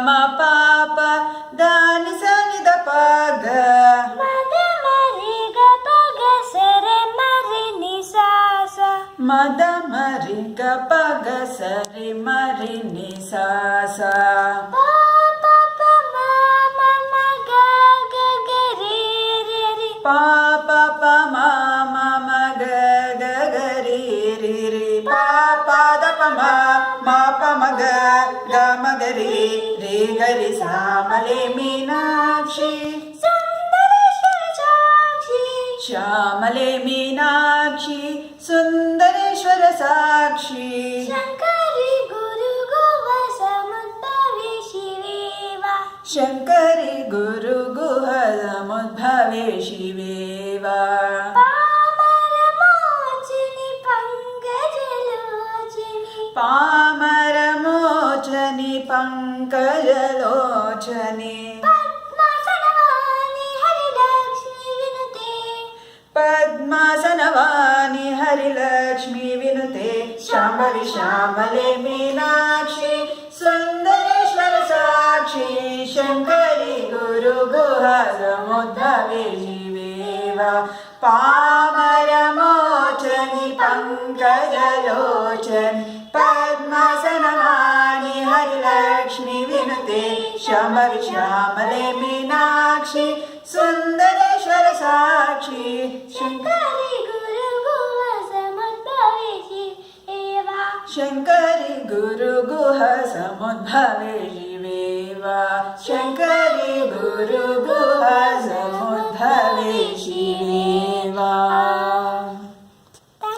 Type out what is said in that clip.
ಮ ಪಾಪ ದಾನಿ ಸನಿ ದ ಪಗ ಮದ ಮರಿ ಗ ಪಗ ಸರೆ ಮರಿ ನಿ ಸಾ ಸಾ ಮದ ಮರಿ ಗ ಪಗ ಸರಿ ಮರಿ ನಿ ಸಾ ಸಾ ಪ ಪ ಪ ಮ ಮ ಮ ಗ ಗ ಗ ರಿ ರಿ ರಿ ಪ ಪ ಪ ಮ ಮ ಮ ಗ ಗ ಗ ರಿ ರಿ ರಿ ಪ ಪ ದ ಪ ಮ ಮ ಪ ಮ ಗ ಗ ಮ ಗ ರಿ ರಿ ಗ ರಿ ಸಾ ಮಲೆ ಮೀನಾಕ್ಷಿ ಸುಂದರೇಶ್ವರ ಸಾಕ್ಷಿ ಶ್ಯಾಮಲೆ ಮೀನಾಕ್ಷಿ ಸುಂದರೇಶ್ವರ ಸಾಕ್ಷಿ ಶಂಕರಿ ಗುರು ಗುಹ ಸಮುದ್ಭವೆ ಶಿವೇವ ಶಂಕರಿ ಗುರು ಗುಹ ಸಮುದ್ಭವೆ ಶಿವೇವ ಪಾಮರ ಮೋಚಿನಿ ಪಂಕಜಲೋಚನಿ ಪಾಮರ ಮೋಚನಿ ಪಂಕಜಲೋಚನಿ ಪದ್ಮಾಸನವಾನಿ ಹರಿಲಕ್ಷ್ಮಿ ವಿನುತೆ ಪದ್ಮಾಸನವಾನಿ ಹರಿಲಕ್ಷ್ಮಿ ವಿನುತೆ ಶಾಂಭವಿ ಶ್ಯಾಮಲೆ ಮೀನಾಕ್ಷಿ ಸುಂದರೇಶ್ವರ ಸಾಕ್ಷಿ ಶಂಕರಿ ಗುರು ಗುಹ ಸಮುದ್ಭವೆ ಶಿವೇವ ಪಾಮರ ಮೋಚನಿ ಪಂಕಜಲೋಚನಿ ಪದ್ಮಾಸನವಾನಿ ಹರಿಲಕ್ಷ್ಮಿ ವಿನುತೆ ಶಾಂಭವಿ ಶ್ಯಾಮಲೆ ಮೀನಾಕ್ಷಿ ಸುಂದರೇಶ್ವರ ಸಾಕ್ಷಿ ಶಂಕರಿ ಗುರು ಗುಹ ಸಮುದ್ಭವೆ ಶಿವೇವ ಶಂಕರಿ ಗುರು ಗುಹ ಸಮುದ್ಭವೆ ಶಿವೇವ ಶಂಕರಿ ಗುರು ಗುಹ ಸಮುದ್ಭವೆ ಶಿವೇವ